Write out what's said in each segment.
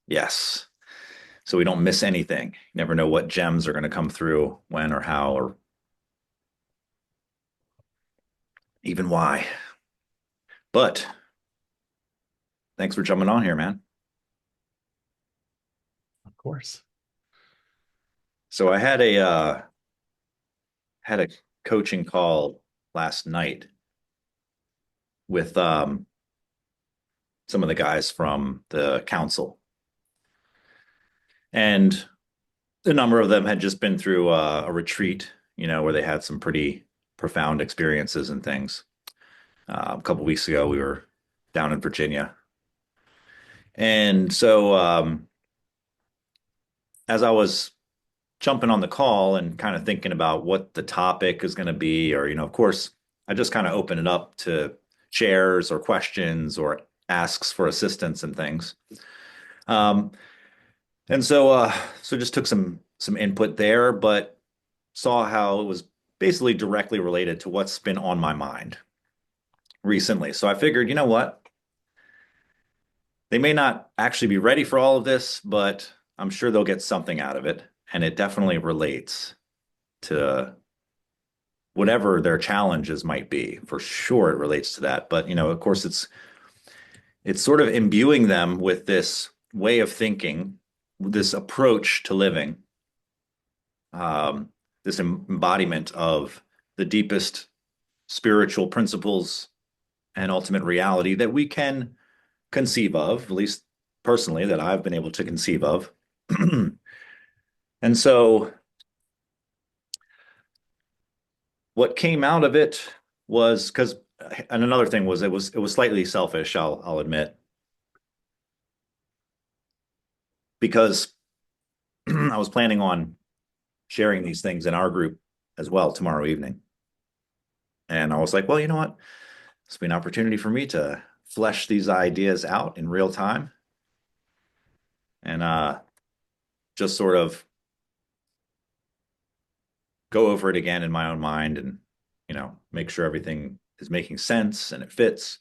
Yes. So we don't miss anything. You never know what gems are going to come through when or how or even why. But thanks for jumping on here, man. Of course. So I had a coaching call last night with some of the guys from the council. And a number of them had just been through a retreat, where they had some pretty profound experiences and things. A couple weeks ago, we were down in Virginia. And so as I was jumping on the call and kind of thinking about what the topic is going to be, or, of course, I just kind of open it up to shares or questions or asks for assistance and things. Um, and so just took some input there, but saw how it was basically directly related to what's been on my mind recently. So I figured, you know what? They may not actually be ready for all of this, but I'm sure they'll get something out of it. And it definitely relates to whatever their challenges might be. For sure, it relates to that. But, of course, it's sort of imbuing them with this way of thinking, this approach to living, um, this embodiment of the deepest spiritual principles and ultimate reality that we can conceive of, at least personally, that I've been able to conceive of. And so what came out of it was because, and another thing was it was slightly selfish, I'll admit, because I was planning on sharing these things in our group as well tomorrow evening. And I was like, well, you know what? This will be an opportunity for me to flesh these ideas out in real time and just sort of go over it again in my own mind and, make sure everything is making sense and it fits.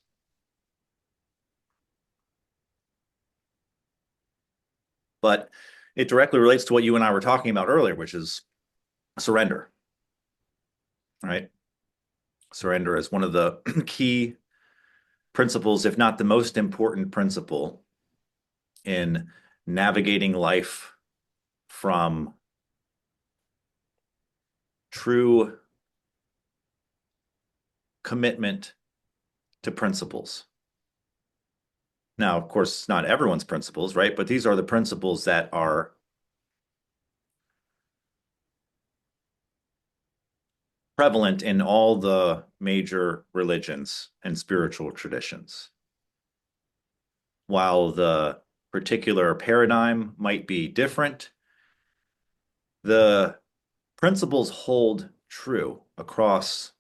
But it directly relates to what you and I were talking about earlier, which is surrender, right? Surrender is one of the key principles, if not the most important principle in navigating life from true commitment to principles. Now, of course, not everyone's principles, right? But these are the principles that are prevalent in all the major religions and spiritual traditions. While the particular paradigm might be different, the principles hold true across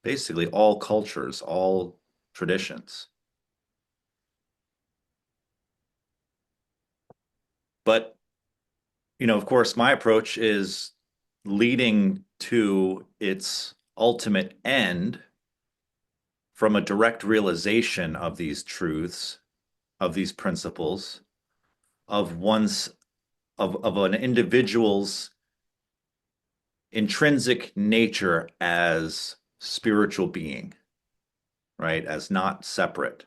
basically all cultures, all traditions. But, of course, my approach is leading to its ultimate end from a direct realization of these truths, of these principles, of one's of an individual's intrinsic nature as spiritual being, right? As not separate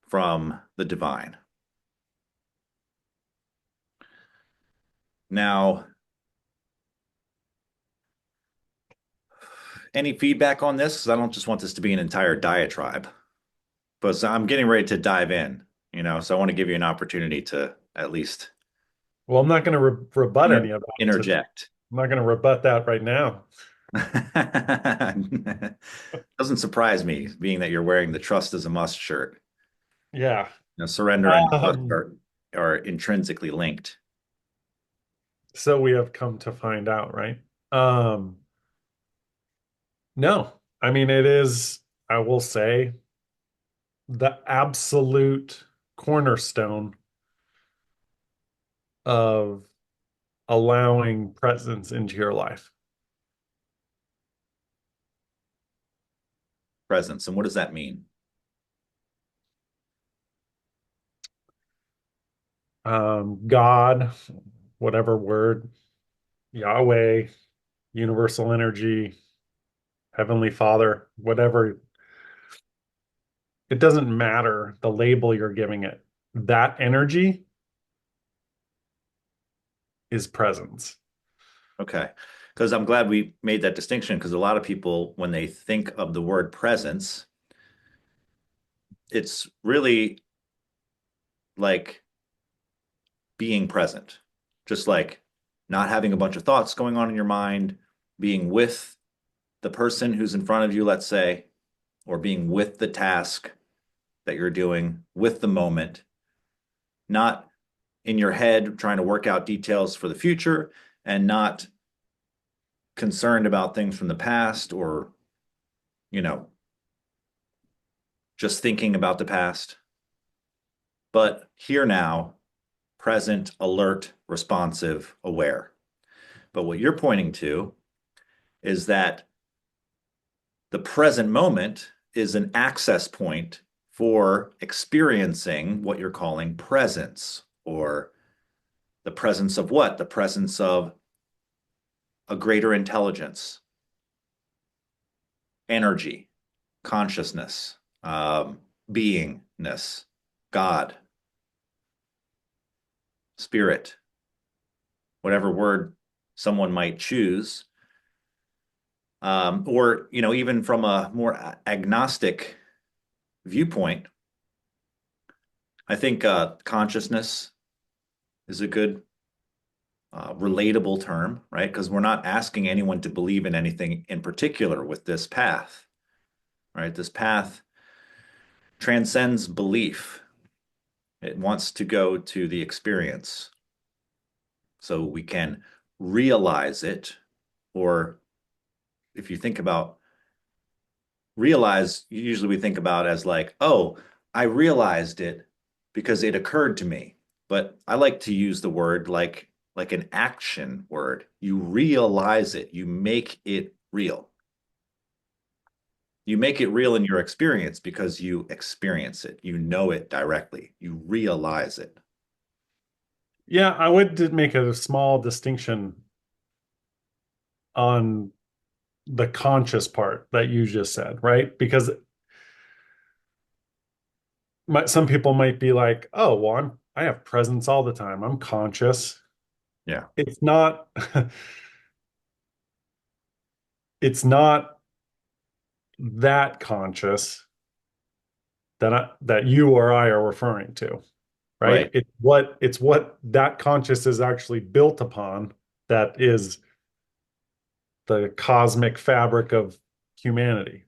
from the divine. Now, any feedback on this? Because I don't just want this to be an entire diatribe, but I'm getting ready to dive in, so I want to give you an opportunity to at least Well, I'm not going to rebut any of that. interject. I'm not going to rebut that right now. Doesn't surprise me, being that you're wearing the "Trust is a Must" shirt. Yeah. Surrender and trust Um, are intrinsically linked. so we have come to find out, right? Um, no, I mean, it is, I will say, the absolute cornerstone of allowing presence into your life. Presence. And what does that mean? God, whatever word, Yahweh, universal energy, Heavenly Father, whatever. It doesn't matter the label you're giving it. That energy is presence. Okay. Because I'm glad we made that distinction because a lot of people, when they think of the word presence, it's really like being present, just like not having a bunch of thoughts going on in your mind, being with the person who's in front of you, let's say, or being with the task that you're doing, with the moment, not in your head trying to work out details for the future and not concerned about things from the past or, you know, just thinking about the past, but here now, present, alert, responsive, aware. But what you're pointing to is that the present moment is an access point for experiencing what you're calling presence, or the presence of what? The presence of a greater intelligence, energy, consciousness, beingness, God, spirit, whatever word someone might choose. Or, even from a more agnostic viewpoint, I think consciousness is a good relatable term, right? Because we're not asking anyone to believe in anything in particular with this path, right? This path transcends belief. It wants to go to the experience so we can realize it. Or if you think about realize, usually we think about as like, oh, I realized it because it occurred to me. But I like to use the word like an action word. You realize it, you make it real. You make it real in your experience because you experience it. You know it directly. You realize it. Yeah, I would make a small distinction on the conscious part that you just said, right? Because some people might be like, "Oh, well, I have presence all the time. I'm conscious." Yeah. It's not it's not that conscious that you or I are referring to, right? Right. It's what that conscious is actually built upon that is the cosmic fabric of humanity.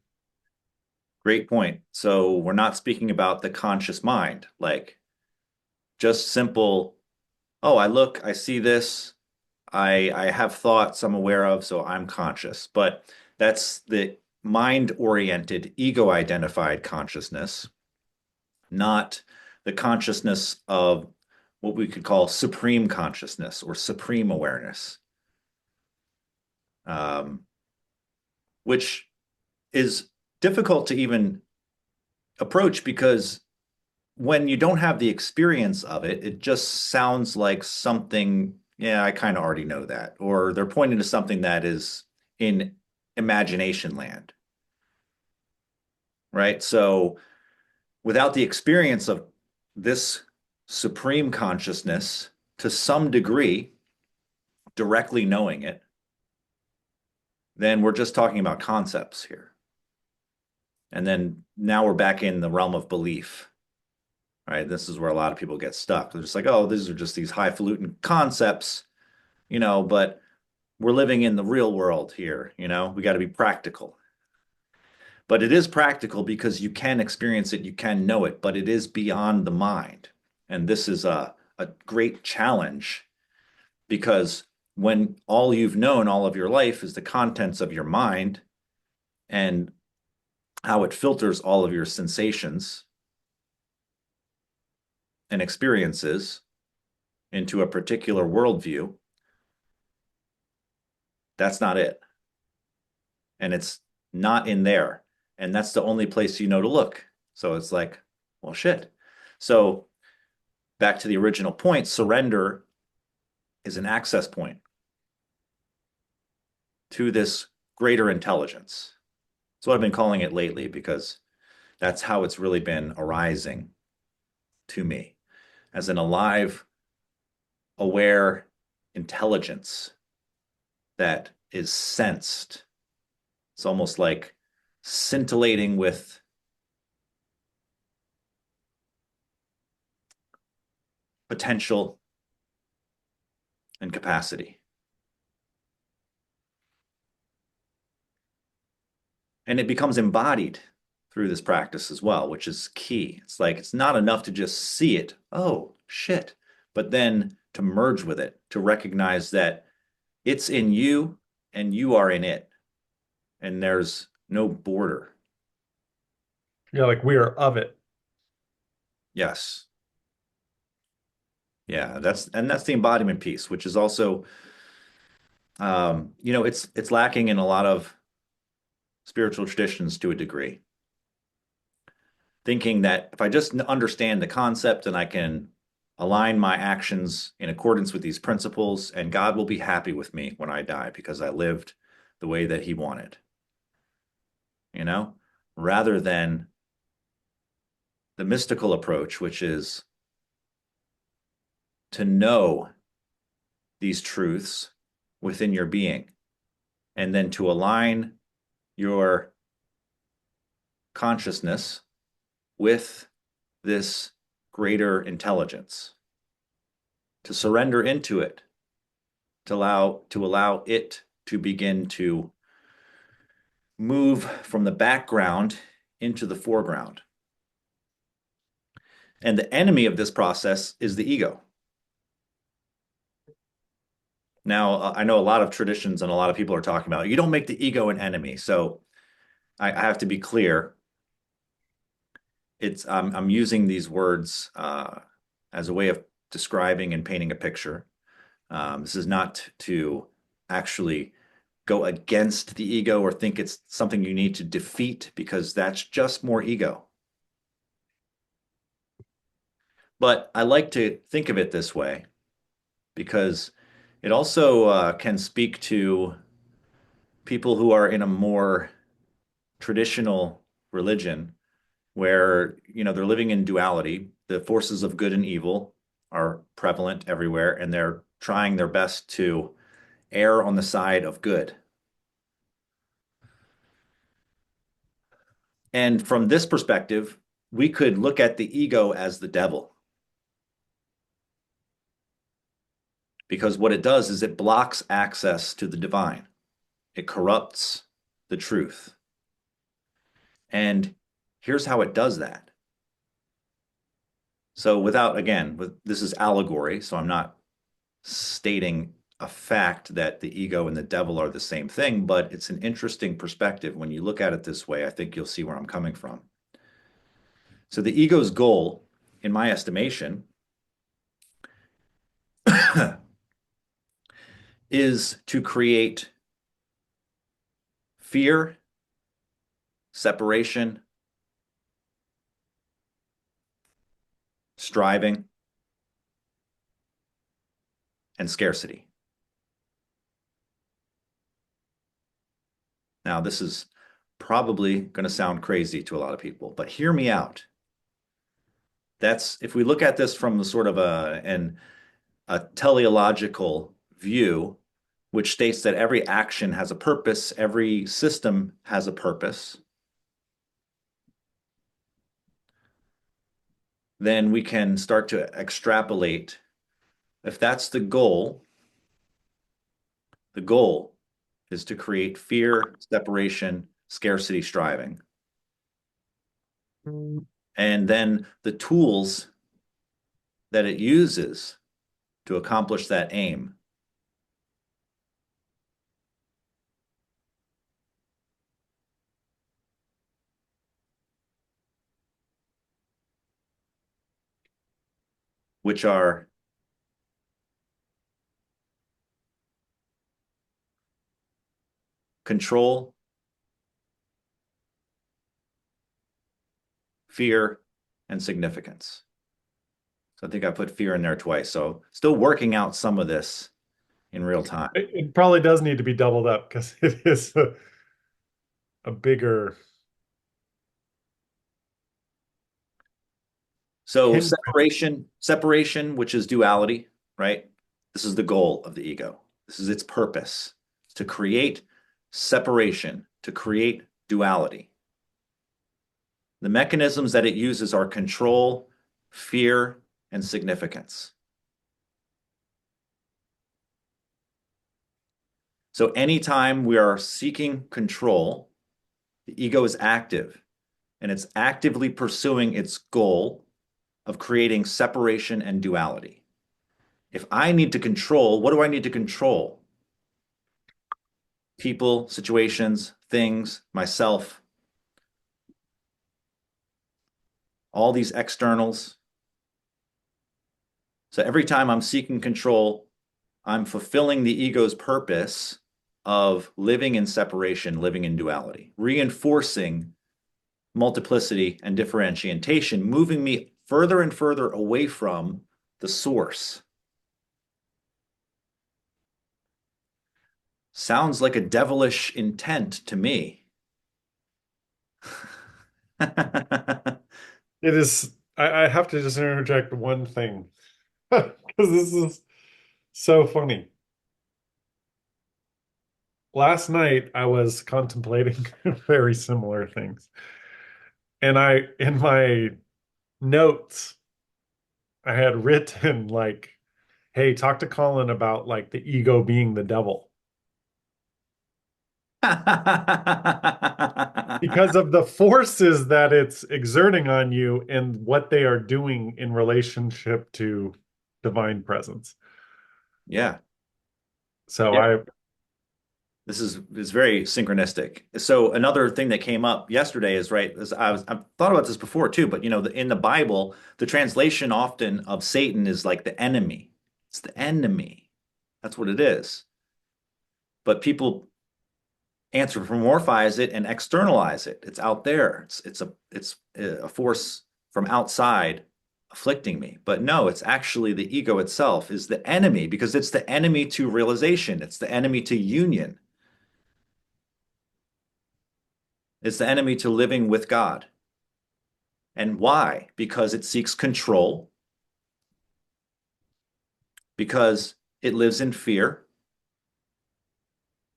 Great point. So we're not speaking about the conscious mind, like just simple, oh, I look, I see this, I have thoughts I'm aware of, so I'm conscious. But that's the mind-oriented, ego-identified consciousness, not the consciousness of what we could call supreme consciousness or supreme awareness, um, which is difficult to even approach because when you don't have the experience of it, it just sounds like something, yeah, I kind of already know that. Or they're pointing to something that is in imagination land, right? So without the experience of this supreme consciousness to some degree, directly knowing it, then we're just talking about concepts here. And then now we're back in the realm of belief, right? This is where a lot of people get stuck. They're just like, oh, these are just these highfalutin concepts, but we're living in the real world here, we got to be practical. But it is practical because you can experience it, you can know it, but it is beyond the mind. And this is a great challenge because when all you've known all of your life is the contents of your mind and how it filters all of your sensations and experiences into a particular worldview, that's not it. And it's not in there. And that's the only place you know to look. So it's like, well, shit. So back to the original point, surrender is an access point to this greater intelligence. That's what I've been calling it lately because that's how it's really been arising to me as an alive, aware intelligence that is sensed. It's almost like scintillating with potential and capacity. And it becomes embodied through this practice as well, which is key. It's like it's not enough to just see it, oh shit, but then to merge with it, to recognize that it's in you and you are in it, and there's no border. Yeah, like we are of it. Yes. Yeah, that's the embodiment piece, which is also it's lacking in a lot of spiritual traditions to a degree. Thinking that if I just understand the concept and I can align my actions in accordance with these principles, and God will be happy with me when I die because I lived the way that He wanted, you know, rather than the mystical approach, which is to know these truths within your being and then to align your consciousness with this greater intelligence, to surrender into it, to allow it to begin to move from the background into the foreground. And the enemy of this process is the ego. Now, I know a lot of traditions and a lot of people are talking about you don't make the ego an enemy. So I have to be clear. I'm using these words as a way of describing and painting a picture. This is not to actually go against the ego or think it's something you need to defeat because that's just more ego. But I like to think of it this way because it also can speak to people who are in a more traditional religion where they're living in duality. The forces of good and evil are prevalent everywhere, and they're trying their best to err on the side of good. And from this perspective, we could look at the ego as the devil because what it does is it blocks access to the divine. It corrupts the truth. And here's how it does that. So this is allegory, so I'm not stating a fact that the ego and the devil are the same thing, but it's an interesting perspective. When you look at it this way, I think you'll see where I'm coming from. So the ego's goal, in my estimation, is to create fear, separation, striving, and scarcity. Now, this is probably going to sound crazy to a lot of people, but hear me out. That's if we look at this from the sort of a teleological view, which states that every action has a purpose, every system has a purpose, then we can start to extrapolate. If that's the goal is to create fear, separation, scarcity, striving. And then the tools that it uses to accomplish that aim, which are control, fear, and significance. So I think I put fear in there twice. So still working out some of this in real time. It probably does need to be doubled up because it is a bigger So hindrance. separation, which is duality, right? This is the goal of the ego. This is its purpose, to create separation, to create duality. The mechanisms that it uses are control, fear, and significance. So anytime we are seeking control, the ego is active and it's actively pursuing its goal of creating separation and duality. If I need to control, what do I need to control? People, situations, things, myself, all these externals. So every time I'm seeking control, I'm fulfilling the ego's purpose of living in separation, living in duality, reinforcing multiplicity and differentiation, moving me further and further away from the source. Sounds like a devilish intent to me. It is, I have to just interject one thing because this is so funny. Last night I was contemplating very similar things. And in my notes, I had written like, hey, talk to Colin about like the ego being the devil because of the forces that it's exerting on you and what they are doing in relationship to divine presence. Yeah. So Yeah. I, This is very synchronistic. So another thing that came up yesterday is right. I've thought about this before too, but in the Bible, the translation often of Satan is like the enemy. It's the enemy. That's what it is. But people anthropomorphize it and externalize it. It's out there. It's a force from outside afflicting me. But no, it's actually the ego itself is the enemy because it's the enemy to realization. It's the enemy to union. It's the enemy to living with God. And why? Because it seeks control, because it lives in fear,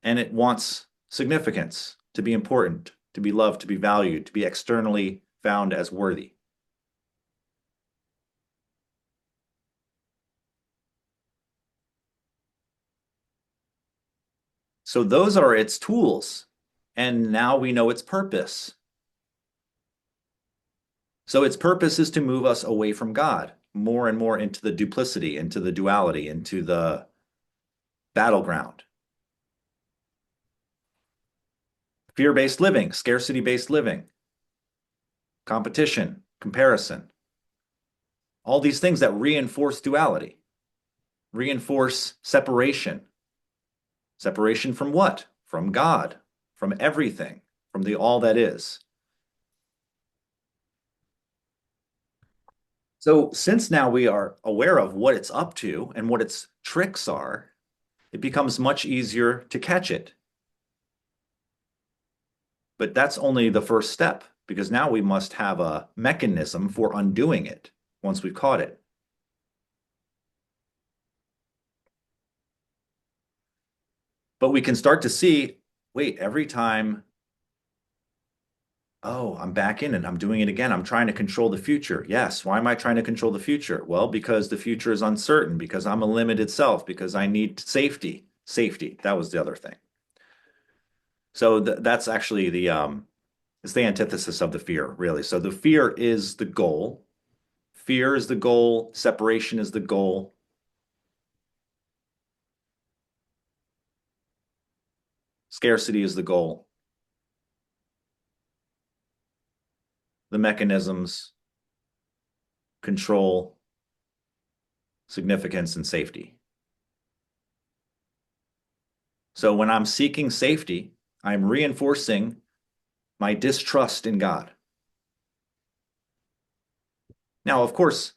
and it wants significance, to be important, to be loved, to be valued, to be externally found as worthy. So those are its tools. And now we know its purpose. So its purpose is to move us away from God, more and more into the duplicity, into the duality, into the battleground. Fear-based living, scarcity-based living, competition, comparison, all these things that reinforce duality, reinforce separation. Separation from what? From God, from everything, from the all that is. So, since now we are aware of what it's up to and what its tricks are, it becomes much easier to catch it. But that's only the first step because now we must have a mechanism for undoing it once we've caught it. But we can start to see, wait, every time, oh, I'm back in and I'm doing it again. I'm trying to control the future. Yes. Why am I trying to control the future? Well, because the future is uncertain, because I'm a limited self, because I need safety. Safety. That was the other thing. So that's actually it's the antithesis of the fear, really. So the fear is the goal. Fear is the goal. Separation is the goal. Scarcity is the goal. The mechanisms, control, significance, and safety. So when I'm seeking safety, I'm reinforcing my distrust in God. Now, of course,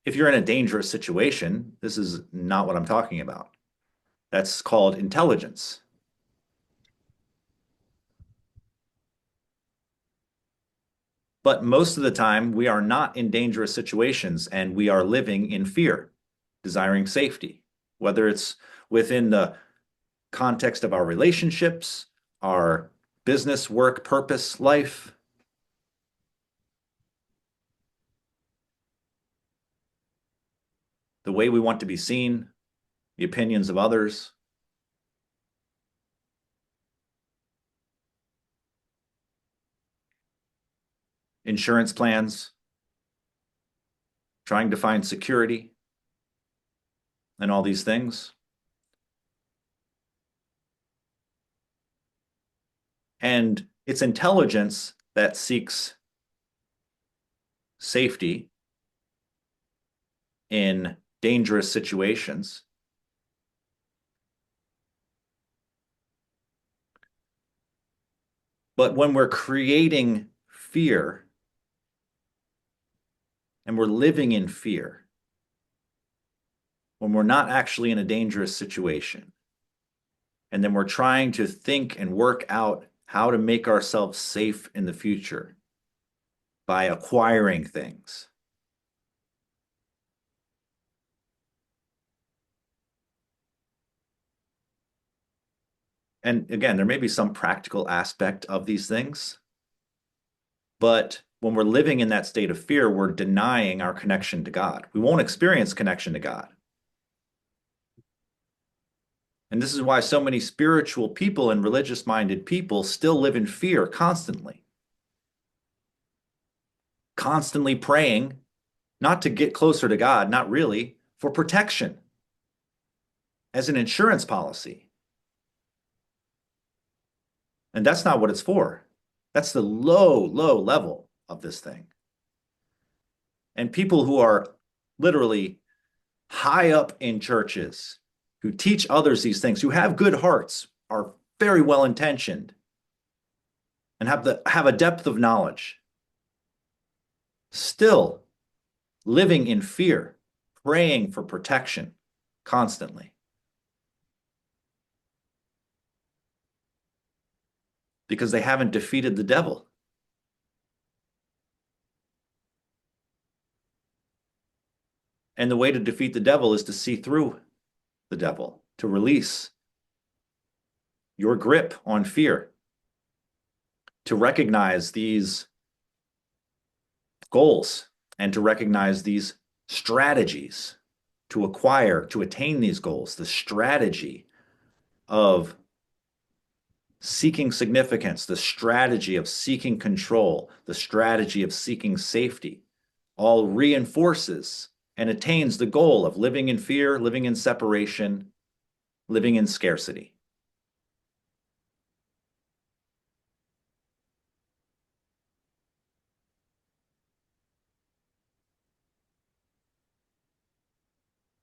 If you're in a dangerous situation, this is not what I'm talking about. That's called intelligence. But most of the time, we are not in dangerous situations and we are living in fear, desiring safety, whether it's within the context of our relationships, our business, work, purpose, life, the way we want to be seen, the opinions of others, insurance plans, trying to find security, and all these things. And it's intelligence that seeks safety in dangerous situations. But when we're creating fear and we're living in fear, when we're not actually in a dangerous situation, and then we're trying to think and work out how to make ourselves safe in the future by acquiring things. And again, there may be some practical aspect of these things, but when we're living in that state of fear, we're denying our connection to God. We won't experience connection to God. And this is why so many spiritual people and religious minded people still live in fear constantly praying, not to get closer to God, not really, for protection as an insurance policy. And that's not what it's for. That's the low level of this thing. And people who are literally high up in churches, who teach others these things, who have good hearts, are very well intentioned, and have a depth of knowledge, still living in fear, praying for protection constantly. Because they haven't defeated the devil. And the way to defeat the devil is to see through the devil, to release your grip on fear, to recognize these goals and to recognize these strategies to acquire, to attain these goals, the strategy of seeking significance, the strategy of seeking control, the strategy of seeking safety, all reinforces and attains the goal of living in fear, living in separation, living in scarcity.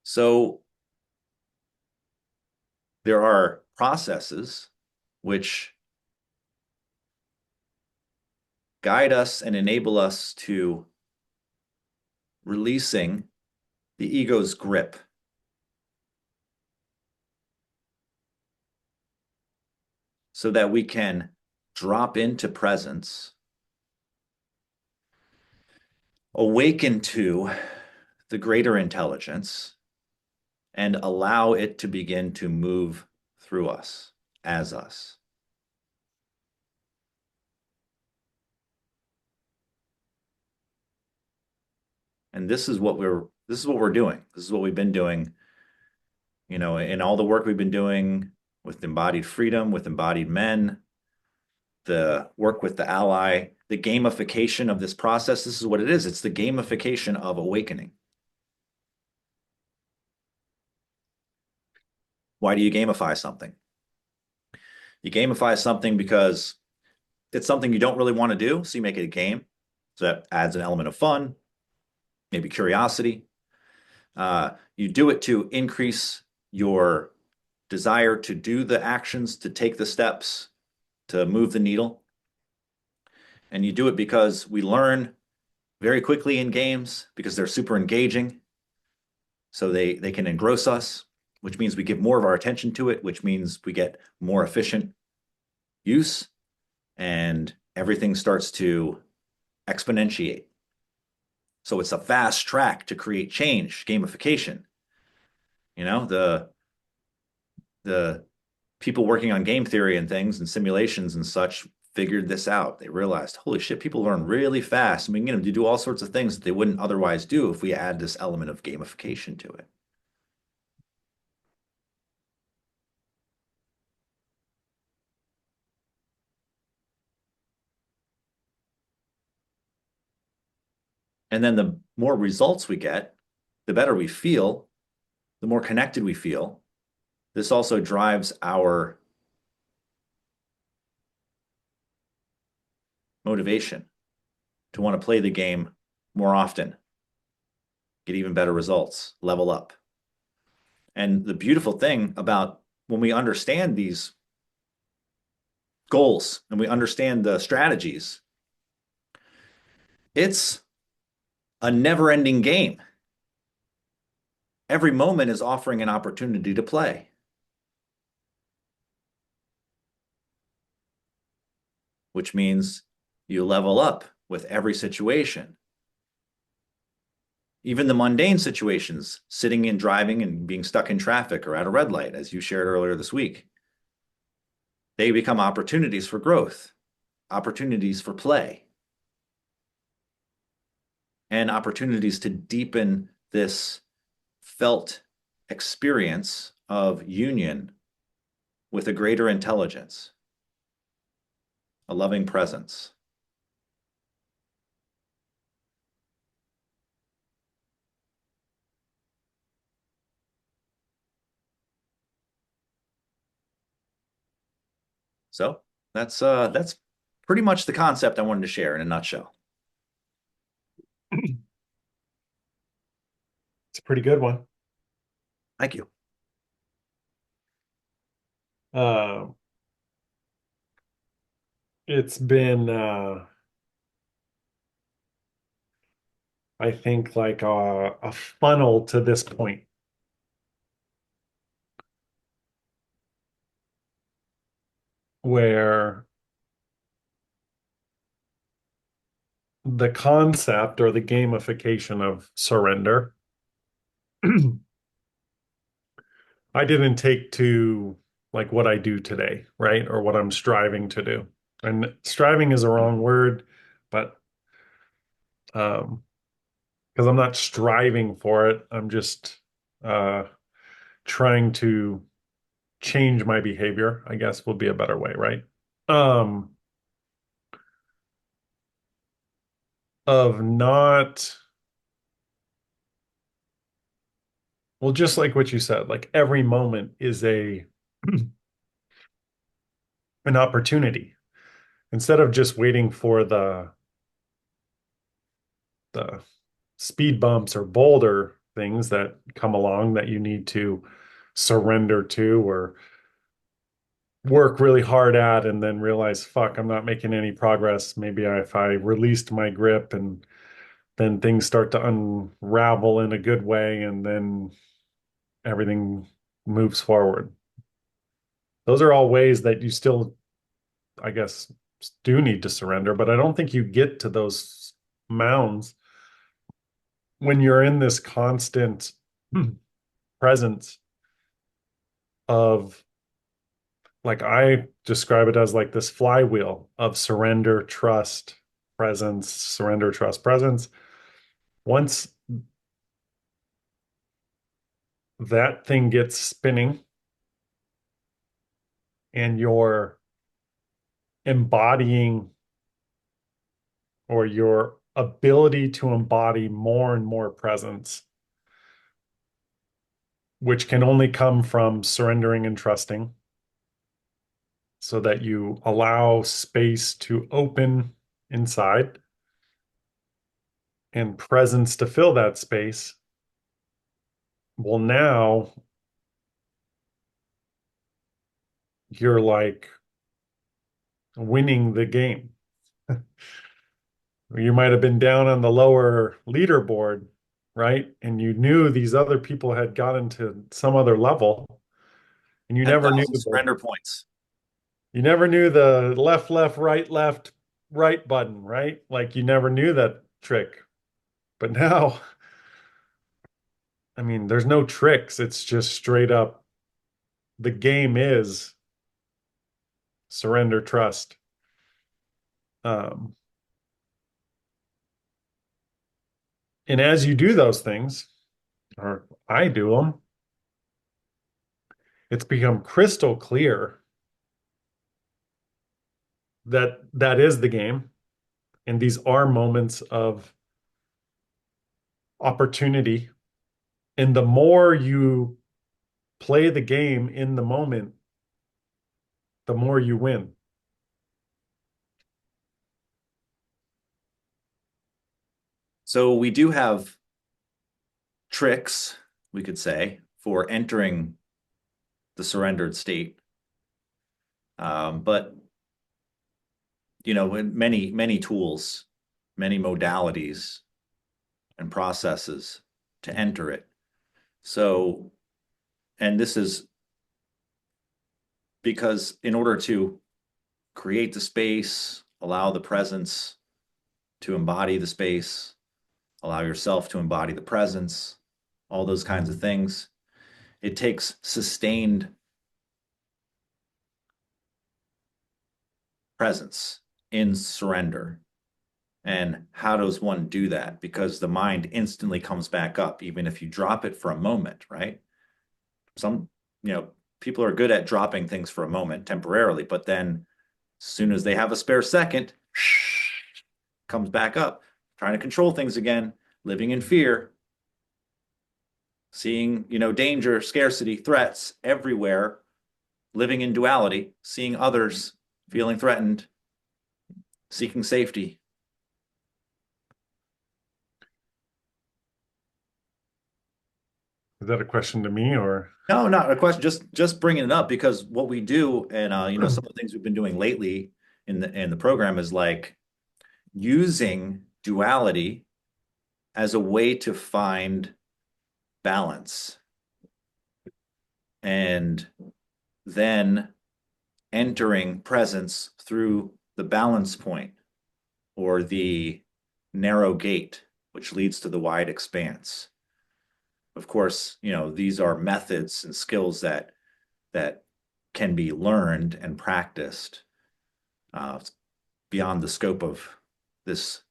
So there are processes which guide us and enable us to releasing the ego's grip so that we can drop into presence, awaken to the greater intelligence, and allow it to begin to move through us as us. And this is what we're doing. This is what we've been doing, in all the work we've been doing with embodied freedom, with embodied men, the work with the ally, the gamification of this process. This is what it is. It's the gamification of awakening. Why do you gamify something? You gamify something because it's something you don't really want to do, so you make it a game. So that adds an element of fun, maybe curiosity. You do it to increase your desire to do the actions, to take the steps, to move the needle. And you do it because we learn very quickly in games because they're super engaging. So they can engross us, which means we give more of our attention to it, which means we get more efficient use, and everything starts to exponentiate. So it's a fast track to create change, gamification. You know, the people working on game theory and things and simulations and such figured this out. They realized, holy shit, people learn really fast, and we can get them to do all sorts of things that they wouldn't otherwise do if we add this element of gamification to it. And then the more results we get, the better we feel, the more connected we feel. This also drives our motivation to want to play the game more often, get even better results, level up. And the beautiful thing about when we understand these goals and we understand the strategies, it's a never ending game. Every moment is offering an opportunity to play, which means you level up with every situation. Even the mundane situations, sitting and driving and being stuck in traffic or at a red light, as you shared earlier this week, they become opportunities for growth, opportunities for play, and opportunities to deepen this felt experience of union with a greater intelligence, a loving presence. So that's pretty much the concept I wanted to share in a nutshell. It's a pretty good one. Thank you. Uh, it's been, I think, like a funnel to this point where the concept or the gamification of surrender, I didn't take to like what I do today, right? Or what I'm striving to do. And striving is a wrong word, but because I'm not striving for it, I'm just uh, trying to change my behavior, I guess would be a better way, right? Um, of not, well, just like what you said, like every moment is a an opportunity. Instead of just waiting for the speed bumps or boulder things that come along that you need to surrender to or work really hard at and then realize, fuck, I'm not making any progress. Maybe if I released my grip and then things start to unravel in a good way and then everything moves forward. Those are all ways that you still, I guess, do need to surrender, but I don't think you get to those mounds when you're in this constant presence of, like, I describe it as like this flywheel of surrender, trust, presence, surrender, trust, presence. Once that thing gets spinning and you're embodying or your ability to embody more and more presence, which can only come from surrendering and trusting, so that you allow space to open inside and presence to fill that space. Well, now you're like winning the game. You might have been down on the lower leaderboard, right? And you knew these other people had gotten to some other level, and 10,000 surrender points. you never knew the left, right button, right? Like you never knew that trick. But now, I mean, there's no tricks. It's just straight up the game is surrender trust. Um, and as you do those things, or I do them, it's become crystal clear that that is the game. And these are moments of opportunity. And the more you play the game in the moment, the more you win. So we do have tricks, we could say, for entering the surrendered state. But many tools, many modalities and processes to enter it. So, and this is because in order to create the space, allow the presence to embody the space, allow yourself to embody the presence, all those kinds of things, it takes sustained presence in surrender. And how does one do that? Because the mind instantly comes back up, even if you drop it for a moment, right? Some, you know, people are good at dropping things for a moment temporarily, but then as soon as they have a spare second, comes back up, trying to control things again, living in fear, seeing, danger, scarcity, threats everywhere, living in duality, seeing others, feeling threatened, seeking safety. Is that a question to me or? No, not a question. Just bringing it up because what we do, and some of the things we've been doing lately in the program is like using duality as a way to find balance, and then entering presence through the balance point or the narrow gate, which leads to the wide expanse. Of course, these are methods and skills that can be learned and practiced uh, beyond the scope of this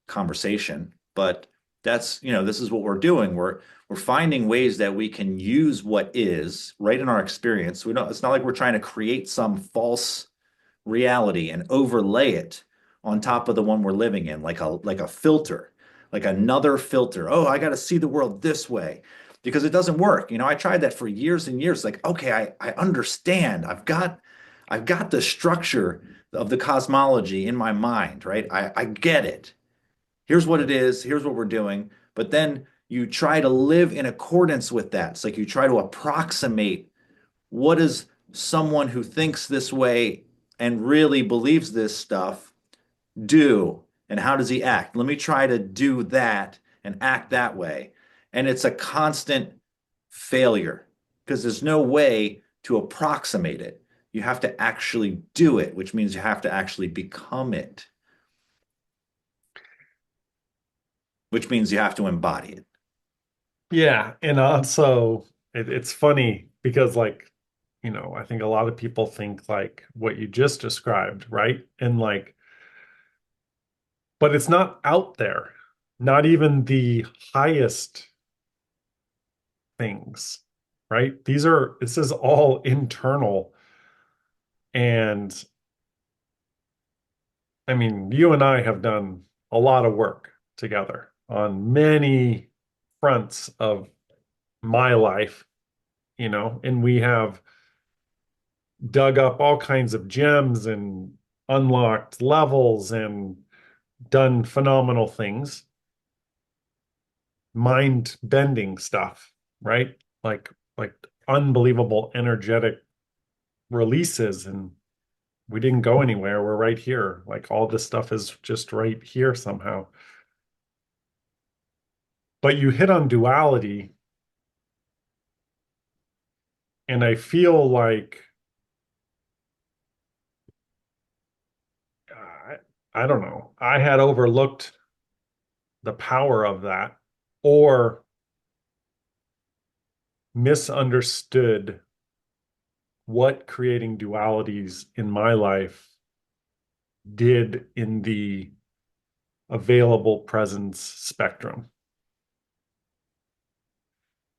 conversation. But this is what we're doing. We're finding ways that we can use what is right in our experience. We don't, it's not like we're trying to create some false reality and overlay it on top of the one we're living in, like a filter, like another filter. Oh, I got to see the world this way because it doesn't work. I tried that for years and years. Like, okay, I understand. I've got the structure of the cosmology in my mind, right? I get it. Here's what it is. Here's what we're doing. But then you try to live in accordance with that. It's like you try to approximate what is someone who thinks this way and really believes this stuff do? And how does he act? Let me try to do that and act that way. And it's a constant failure because there's no way to approximate it. You have to actually do it, which means you have to actually become it, which means you have to embody it. Yeah, and also it's funny because I think a lot of people think like what you just described, right? And but it's not out there. Not even the highest things, right? This is all internal. And I mean, you and I have done a lot of work together on many fronts of my life, and we have dug up all kinds of gems and unlocked levels and done phenomenal things, mind bending stuff, right? Like unbelievable energetic releases, and we didn't go anywhere. We're right here. Like all this stuff is just right here somehow. But you hit on duality, and I feel like I, I don't know. I had overlooked the power of that or misunderstood what creating dualities in my life did in the available presence spectrum.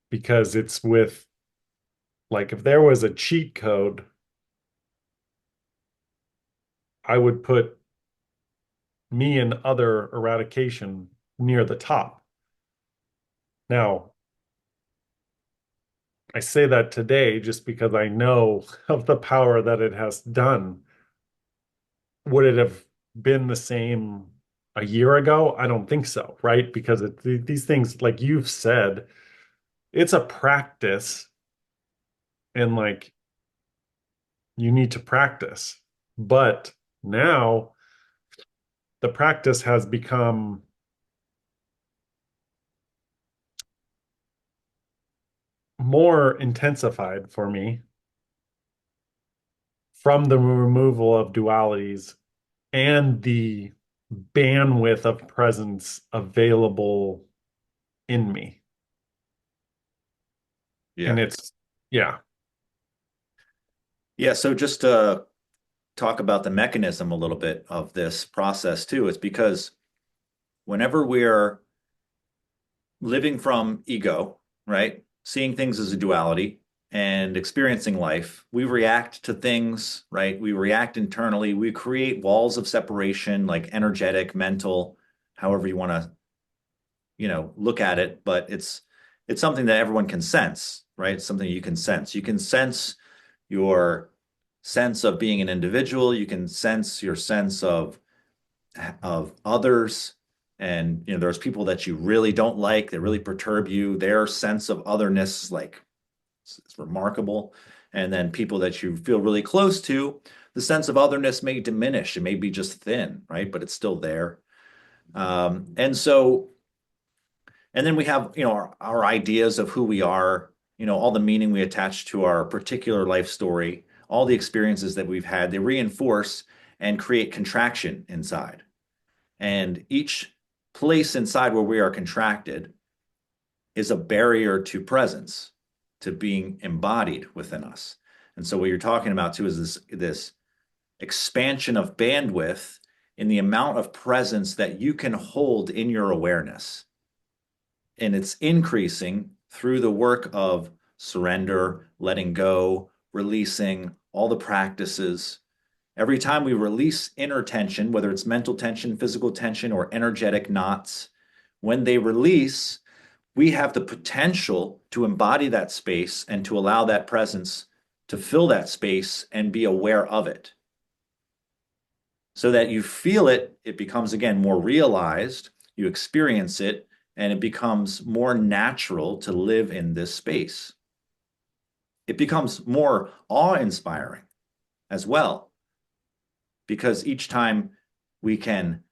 Because it's with, like, if there was a cheat code, I would put me and other eradication near the top. Now, I say that today just because I know of the power that it has done. Would it have been the same a year ago? I don't think so, right? Because these things, like you've said, it's a practice, and like you need to practice. But now the practice has become more intensified for me from the removal of dualities and the bandwidth of presence available in me. And Yeah. it's, yeah, Yeah. So just to talk about the mechanism a little bit of this process too, it's because whenever we're living from ego, right? Seeing things as a duality and experiencing life, we react to things, right? We react internally. We create walls of separation, like energetic, mental, however you want to, look at it, but it's something that everyone can sense, right? It's something you can sense. You can sense your sense of being an individual. You can sense your sense of others. And there's people that you really don't like, that really perturb you. Their sense of otherness, like, it's remarkable. And then people that you feel really close to, the sense of otherness may diminish. It may be just thin, right? But it's still there. And then we have, our ideas of who we are, all the meaning we attach to our particular life story, all the experiences that we've had, they reinforce and create contraction inside. And each place inside where we are contracted is a barrier to presence, to being embodied within us. And so what you're talking about too is this expansion of bandwidth in the amount of presence that you can hold in your awareness. And it's increasing through the work of surrender, letting go, releasing, all the practices. Every time we release inner tension, whether it's mental tension, physical tension, or energetic knots, when they release, we have the potential to embody that space and to allow that presence to fill that space and be aware of it. So that you feel it, it becomes again more realized, you experience it, and it becomes more natural to live in this space. It becomes more awe-inspiring as well, because each time we can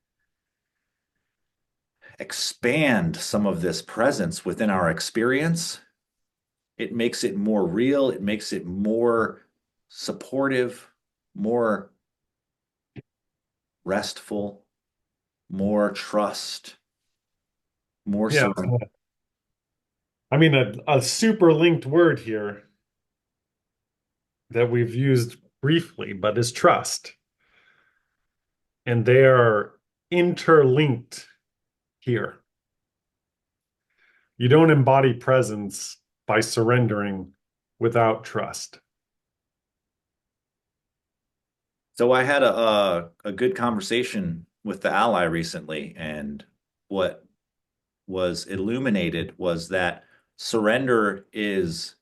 expand some of this presence within our experience, it makes it more real, it makes it more supportive, more restful, more trust, more yeah. surrender. I mean, a super linked word here that we've used briefly, but is trust. And they are interlinked here. You don't embody presence by surrendering without trust. So I had a good conversation with the ally recently, and what was illuminated was that surrender is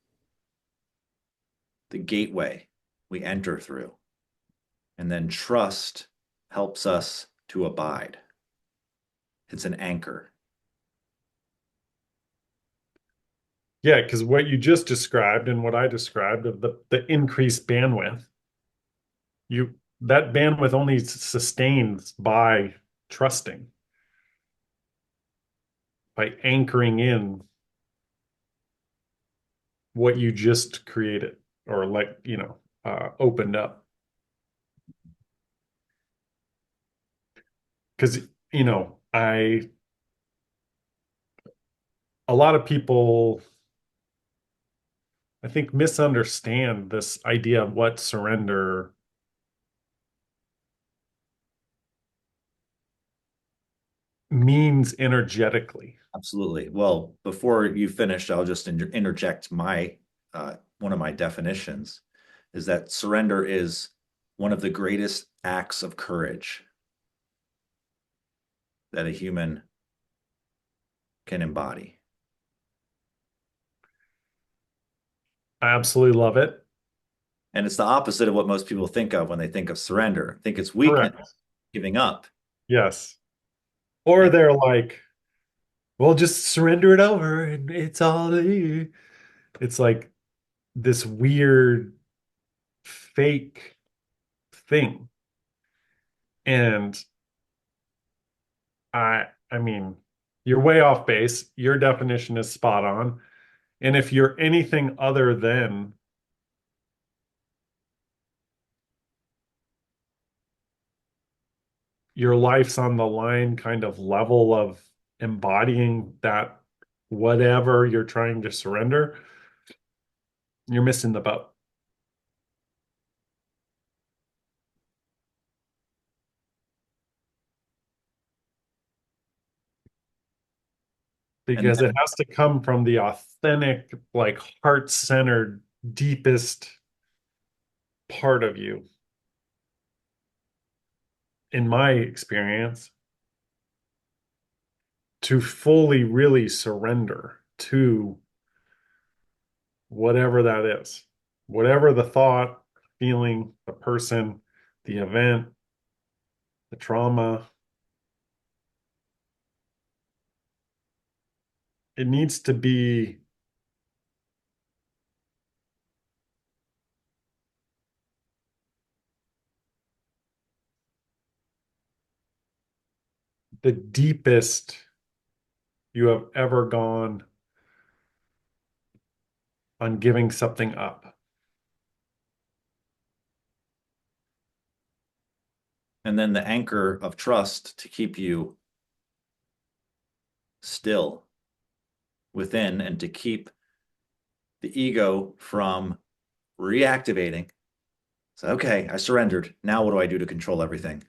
the gateway we enter through, and then trust helps us to abide. It's an anchor. Yeah, because what you just described and what I described of the increased bandwidth, you that bandwidth only sustains by trusting. by anchoring in what you just created or like, opened up. Because, a lot of people, I think, misunderstand this idea of what surrender means energetically. Absolutely. Well, before you finish, I'll just interject my one of my definitions is that surrender is one of the greatest acts of courage that a human can embody. I absolutely love it. And it's the opposite of what most people think of when they think of surrender. I think it's weakness, Correct. giving up. Yes. Or And, they're like, well, just surrender it over and it's all you. It's like this weird fake thing. And I mean, you're way off base. Your definition is spot on. And if you're anything other than your life's on the line kind of level of embodying that whatever you're trying to surrender, you're missing the boat. and Because it has to come from the authentic, like heart-centered, deepest part of you, in my experience, to fully really surrender to whatever that is, whatever the thought, feeling, the person, the event, the trauma. It needs to be the deepest you have ever gone on giving something up. then the anchor of trust to keep you still within and to keep the ego from reactivating. So, okay, I surrendered. Now what do I do to control everything?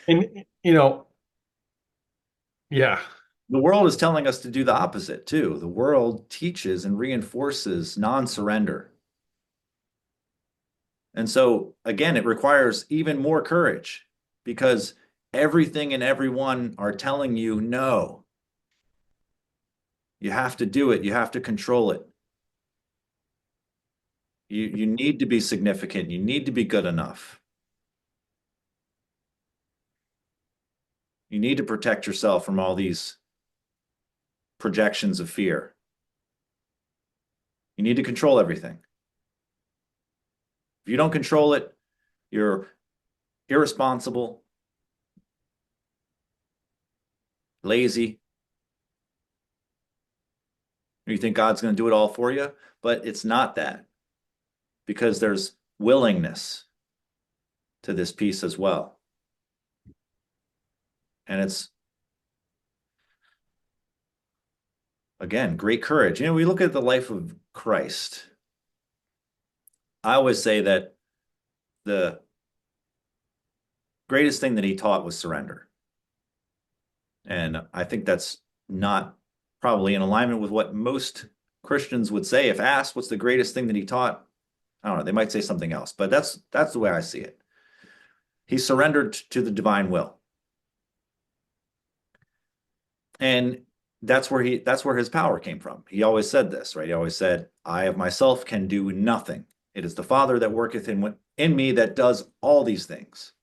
And, yeah, The world is telling us to do the opposite too. The world teaches and reinforces non-surrender. And so, again, it requires even more courage because everything and everyone are telling you no. You have to do it. You have to control it. You need to be significant. You need to be good enough. You need to protect yourself from all these projections of fear. You need to control everything. If you don't control it, you're irresponsible, lazy. You think God's going to do it all for you, but it's not that because there's willingness to this piece as well. And it's, again, great courage. We look at the life of Christ. I always say that the greatest thing that he taught was surrender. And I think that's not probably in alignment with what most Christians would say if asked what's the greatest thing that he taught. I don't know, they might say something else, but that's the way I see it. He surrendered to the divine will. And that's where his power came from. He always said this, right? He always said, I of myself can do nothing. It is the Father that worketh in me that does all these things.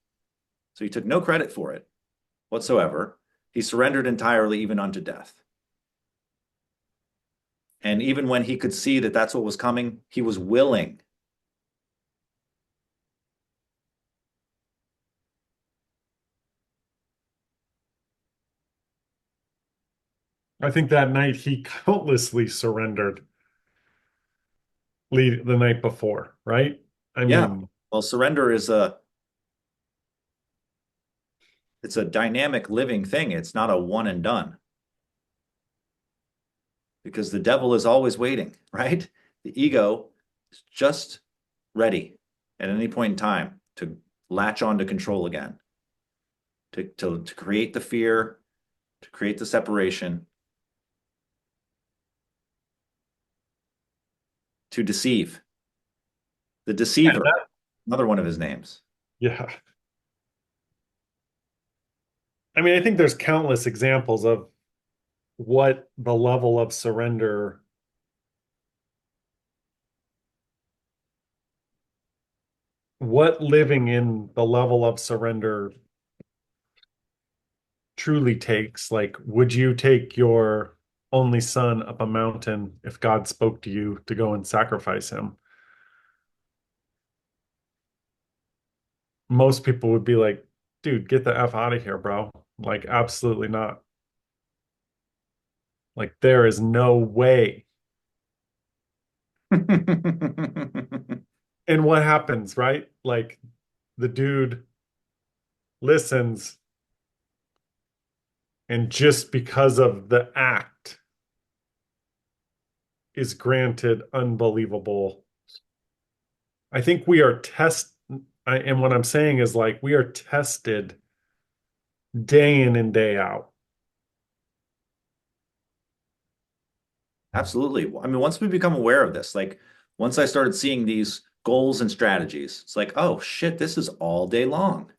So he took no credit for it whatsoever. He surrendered entirely, even unto death. And even when he could see that that's what was coming, he was willing. I think that night he countlessly surrendered the night before, right? I Yeah. mean, Well, surrender is it's a dynamic living thing. It's not a one and done because the devil is always waiting, right? The ego is just ready at any point in time to latch on to control again, to create the fear, to create the separation, to deceive. The yeah, deceiver, another one of his names. yeah. I mean, I think there's countless examples of what the level of surrender, what living in the level of surrender truly takes. Like, would you take your only son up a mountain if God spoke to you to go and sacrifice him? Most people would be like, dude, get the F out of here, bro. Like, absolutely not. Like, there is no way. And what happens, right? Like, the dude listens, and just because of the act is granted unbelievable. I think we are and what I'm saying is like we are tested day in and day out. Absolutely. I mean, once we become aware of this, like once I started seeing these goals and strategies, it's like, oh shit, this is all day long.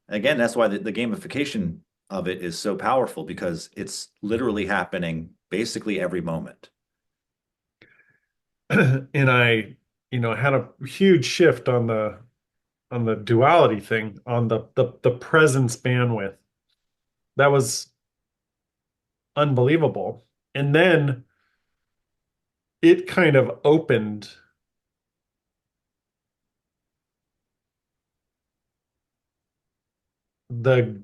Again, that's why the gamification of it is so powerful because it's literally happening basically every moment. And had a huge shift on the duality thing, on the presence bandwidth. That was unbelievable. And then it kind of opened the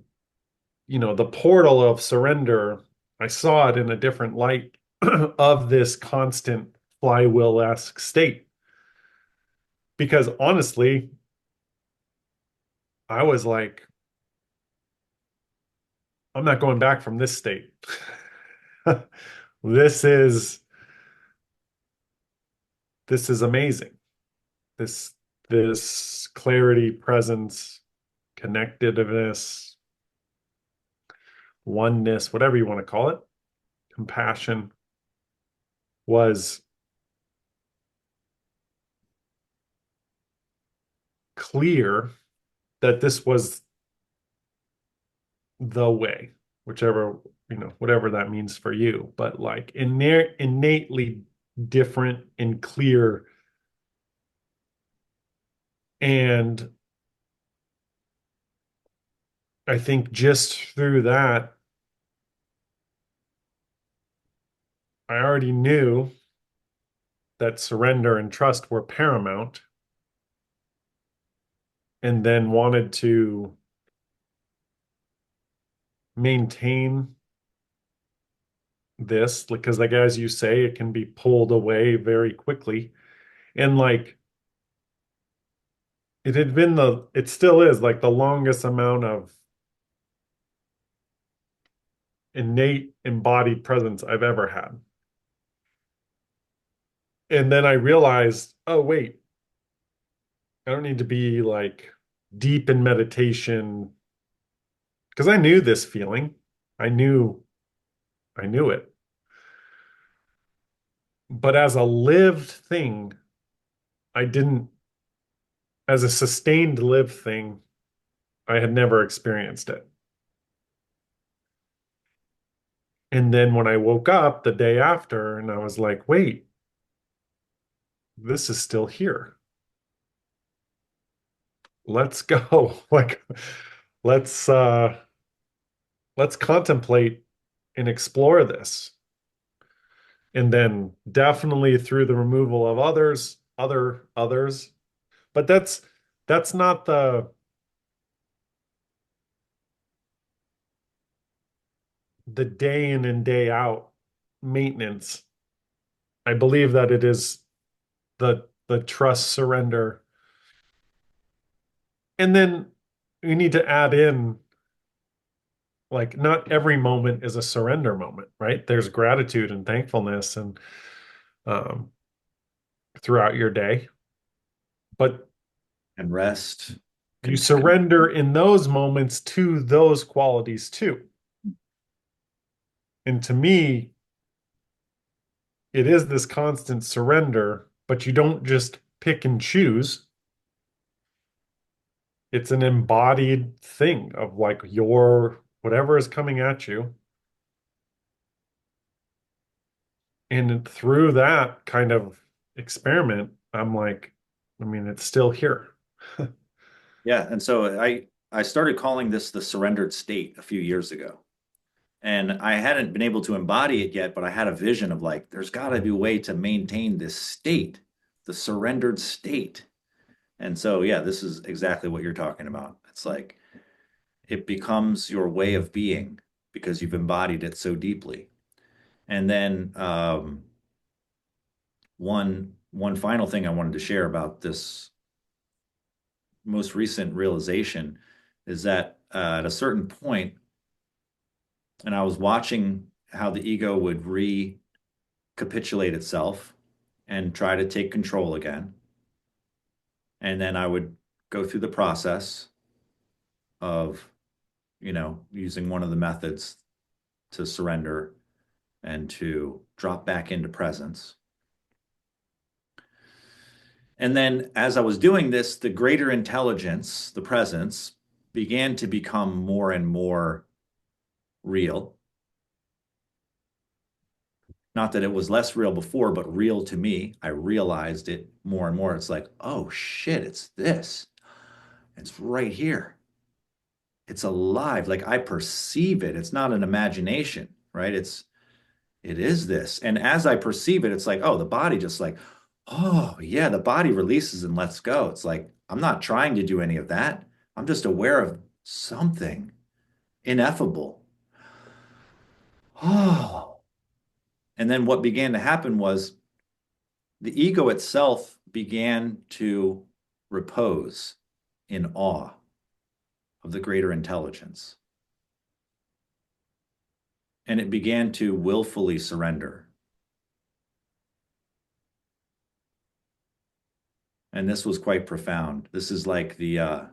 the portal of surrender. I saw it in a different light of this constant flywheel-esque state. Because honestly, I was like, I'm not going back from this state. This is this is amazing. This this clarity, presence, connectedness, oneness, whatever you want to call it, compassion was clear that this was the way, whichever, whatever that means for you, but like innately different and clear. And I think just through that, I already knew that surrender and trust were paramount, and then wanted to maintain this because, like, as you say, it can be pulled away very quickly. And like, it still is like the longest amount of innate embodied presence I've ever had. And then I realized, oh, wait, I don't need to be like deep in meditation because I knew this feeling. I knew, I knew it. But as a lived thing, I didn't, as a sustained lived thing, I had never experienced it. And then when I woke up the day after and I was like, wait, this is still here. Let's go. Like, let's uh let's contemplate and explore this. And then definitely through the removal of others. But that's not the day in and day out maintenance. I believe that it is the trust surrender. And then you need to add in like not every moment is a surrender moment, right? There's gratitude and thankfulness and um, throughout your day, but And rest, you content. surrender in those moments to those qualities too. And to me, it is this constant surrender, but you don't just pick and choose. It's an embodied thing of like your whatever is coming at you. And through that kind of experiment, I'm like, I mean, it's still here. Yeah. And so I started calling this the surrendered state a few years ago. And I hadn't been able to embody it yet, but I had a vision of like, there's got to be a way to maintain this state, the surrendered state. And so, yeah, this is exactly what you're talking about. It's like it becomes your way of being because you've embodied it so deeply. And then one final thing I wanted to share about this most recent realization is that at a certain point, and I was watching how the ego would recapitulate itself and try to take control again. And then I would go through the process of, using one of the methods to surrender and to drop back into presence. And then as I was doing this, the greater intelligence, the presence, began to become more and more real. Not that it was less real before, but real to me. I realized it more and more. It's like, oh shit, it's this. It's right here. It's alive. Like I perceive it. It's not an imagination, right? It is this. And as I perceive it, it's like, oh, the body just like, oh, yeah, the body releases and lets go. It's like, I'm not trying to do any of that. I'm just aware of something ineffable. Oh. And then what began to happen was the ego itself began to repose in awe of the greater intelligence. And it began to willfully surrender. And this was quite profound. This is like the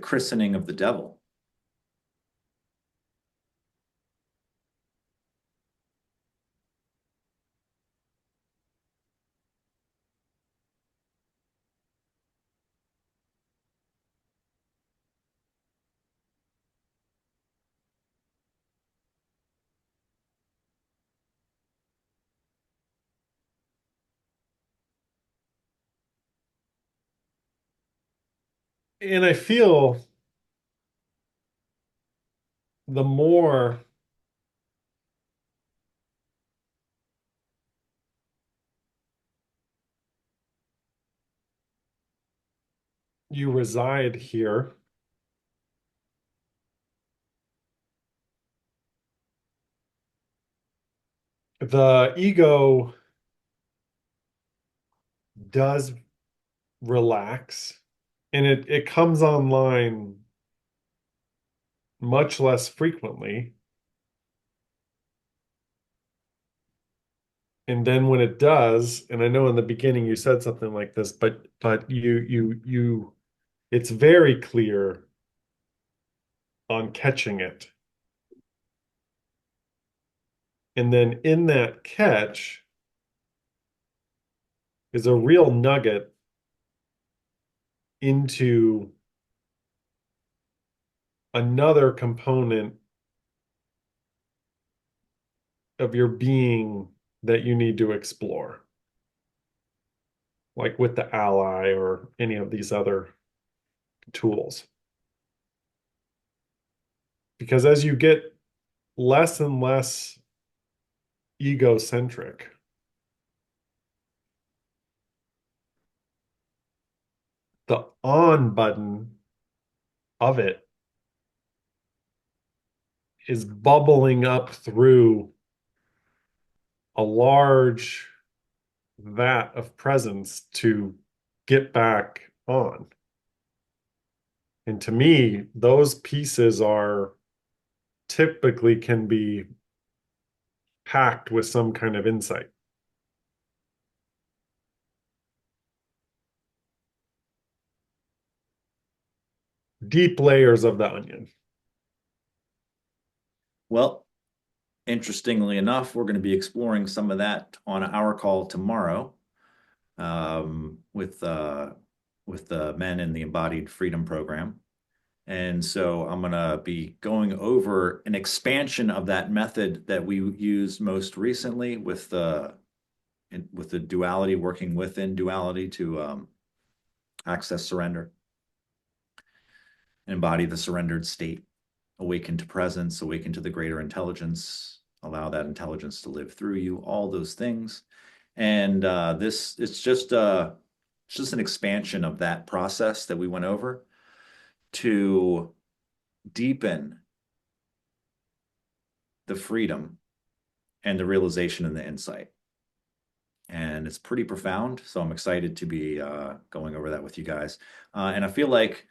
christening of the devil. And I feel the more you reside here, the ego does relax and it comes online much less frequently. And then when it does, and I know in the beginning you said something like this, but you it's very clear on catching it. And then in that catch is a real nugget into another component of your being that you need to explore, like with the ally or any of these other tools. Because as you get less and less egocentric, the on button of it is bubbling up through a large vat of presence to get back on. And to me, those pieces are typically can be packed with some kind of insight. Deep layers of the onion. Well, interestingly enough, we're going to be exploring some of that on our call tomorrow with the men in the Embodied Freedom Program. And so I'm going to be going over an expansion of that method that we used most recently with the duality, working within duality to access surrender and embody the surrendered state, awaken to presence, awaken to the greater intelligence, allow that intelligence to live through you, all those things. And this it's just an expansion of that process that we went over to deepen the freedom and the realization and the insight. And it's pretty profound. So I'm excited to be going over that with you guys. And I feel like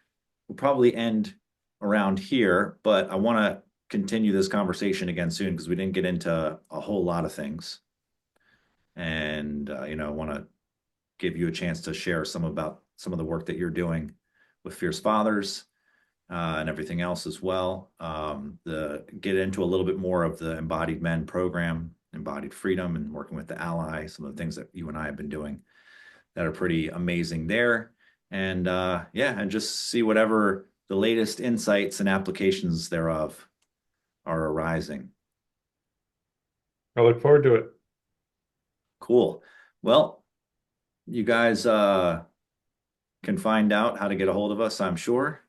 we'll probably end around here, but I want to continue this conversation again soon because we didn't get into a whole lot of things. And, I want to give you a chance to share some about some of the work that you're doing with Fierce Fathers and everything else as well. The get into a little bit more of the Embodied Men program, Embodied Freedom, and working with the Ally, some of the things that you and I have been doing that are pretty amazing there. And yeah, and just see whatever the latest insights and applications thereof are arising. I look forward to it. Cool. Well, you guys can find out how to get a hold of us, I'm sure.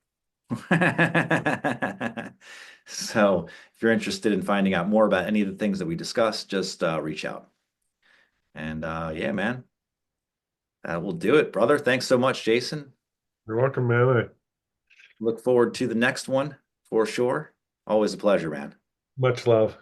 So if you're interested in finding out more about any of the things that we discussed, just reach out. And yeah, man, that will do it, brother. Thanks so much, Jason. You're welcome, man. Look forward to the next one for sure. Always a pleasure, man. Much love.